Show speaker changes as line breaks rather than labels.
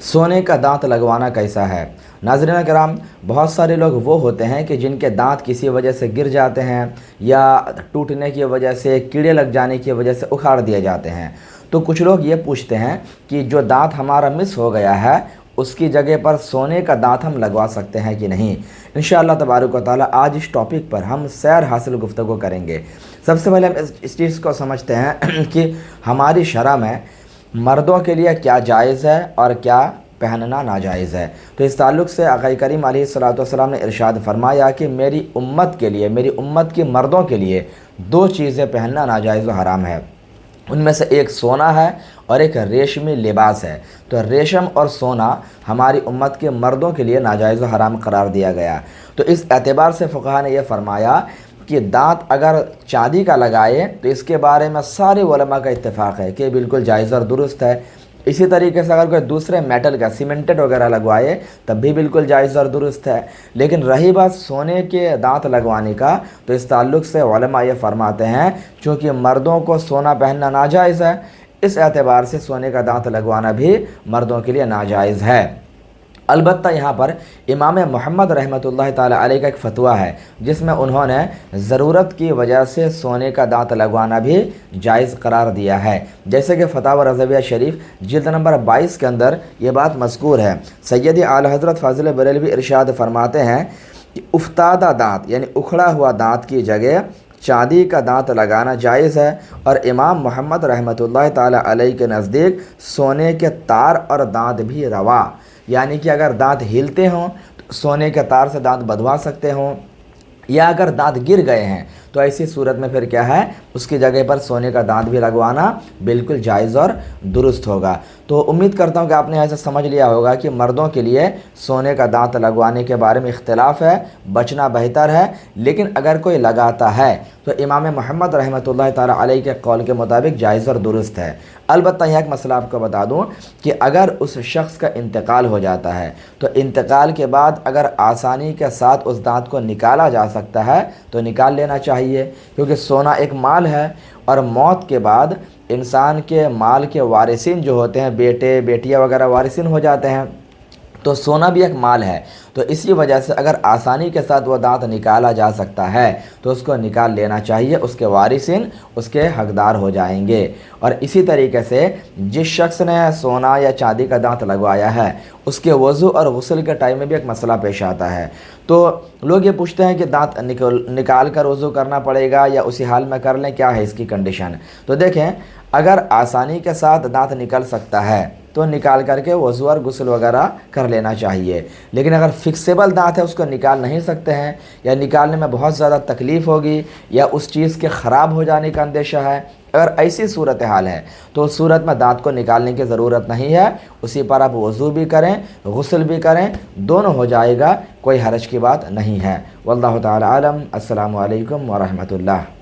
सोने का दांत लगवाना कैसा है। नाज़रीन कराम, बहुत सारे लोग वो होते हैं कि जिनके दांत किसी वजह से गिर जाते हैं या टूटने की वजह से, कीड़े लग जाने की वजह से उखाड़ दिए जाते हैं। तो कुछ लोग ये पूछते हैं कि जो दांत हमारा मिस हो गया है उसकी जगह पर सोने का दांत हम लगवा सकते हैं कि नहीं। इंशाअल्लाह तबारक व तआला आज इस टॉपिक पर हम सैर हासिल गुफ्तगू करेंगे। सबसे पहले हम इस चीज़ को समझते हैं कि हमारी शरअ में मर्दों के लिए क्या जायज़ है और क्या पहनना नाजायज़ है। तो इस ताल्लुक़ से आक़ा करीम अलैहिस्सलातु वस्सलाम ने इरशाद फरमाया कि मेरी उम्मत के लिए, मेरी उम्मत की मर्दों के लिए दो चीज़ें पहनना नाजायज़ व हराम है। उनमें से एक सोना है और एक रेशमी लिबास है। तो रेशम और सोना हमारी उम्मत के मर्दों के लिए नाजायज़ व हराम करार दिया गया। तो इस एतबार से फ़ुक़हा ने यह फरमाया कि दांत अगर चांदी का लगाए तो इसके बारे में सारे उलमा का इत्तेफाक है कि बिल्कुल जायज़ और दुरुस्त है। इसी तरीके से अगर कोई दूसरे मेटल का, सीमेंटेड वगैरह लगवाए तब भी बिल्कुल जायज़ और दुरुस्त है। लेकिन रही बात सोने के दांत लगवाने का, तो इस ताल्लुक़ से उलमा ये फरमाते हैं चूँकि मर्दों को सोना पहनना नाजायज़ है, इस एतबार से सोने का दांत लगवाना भी मर्दों के लिए नाजायज़ है। अलबत्ता यहाँ पर इमाम मोहम्मद रहमतुल्लाह ताला अलैह का एक फ़तवा है जिसमें उन्होंने ज़रूरत की वजह से सोने का दांत लगवाना भी जायज़ करार दिया है। जैसे कि फ़तावा रज़विया शरीफ जिल्द नंबर 22 के अंदर ये बात मज़कूर है। सैयद आला हज़रत फ़ाज़िल बरेलवी इरशाद फरमाते हैं कि उफ्तादा दांत यानी उखड़ा हुआ दांत की जगह चांदी का दांत लगाना जायज़ है, और इमाम मोहम्मद रहमतुल्लाह ताला अलैह के नज़दीक सोने के तार और दांत भी रवा, यानी कि अगर दांत हिलते हों तो सोने के तार से दांत बधवा सकते हों, या अगर दांत गिर गए हैं तो ऐसी सूरत में फिर क्या है, उसकी जगह पर सोने का दांत भी लगवाना बिल्कुल जायज़ और दुरुस्त होगा। तो उम्मीद करता हूँ कि आपने ऐसा समझ लिया होगा कि मर्दों के लिए सोने का दांत लगवाने के बारे में इख्तिलाफ़ है, बचना बेहतर है। लेकिन अगर कोई लगाता है तो इमाम मोहम्मद रहमतुल्लाह ताला अलैह के कौल के मुताबिक जायज़ और दुरुस्त है। अलबत्ता यह एक मसला आपको बता दूं कि अगर उस शख्स का इंतकाल हो जाता है तो इंतकाल के बाद अगर आसानी के साथ उस दांत को निकाला जा सकता है तो निकाल लेना चाहिए, क्योंकि सोना एक माल है और मौत के बाद इंसान के माल के वारिसिन जो होते हैं, बेटे बेटियां वगैरह वारिसिन हो जाते हैं, तो सोना भी एक माल है। तो इसी वजह से अगर आसानी के साथ वो दांत निकाला जा सकता है तो उसको निकाल लेना चाहिए, उसके वारिसिन उसके हकदार हो जाएंगे। और इसी तरीके से जिस शख्स ने सोना या चांदी का दांत लगवाया है उसके वज़ू और गुस्ल के टाइम में भी एक मसला पेश आता है। तो लोग ये पूछते हैं कि दांत निकाल कर वज़ू करना पड़ेगा या उसी हाल में कर लें, क्या है इसकी कंडीशन। तो देखें, अगर आसानी के साथ दांत निकल सकता है तो निकाल करके वज़ू और गुस्ल वगैरह कर लेना चाहिए। लेकिन अगर फिक्सेबल दांत है, उसको निकाल नहीं सकते हैं या निकालने में बहुत ज़्यादा तकलीफ़ होगी या उस चीज़ के ख़राब हो जाने का अंदेशा है, अगर ऐसी सूरत हाल है तो उस सूरत में दांत को निकालने की ज़रूरत नहीं है। उसी पर आप वज़ू भी करें, गुस्ल भी करें, दोनों हो जाएगा, कोई हरज की बात नहीं है। वल्लाहु ताला आलम। अस्सलामु अलैकुम व रहमतुल्लाह।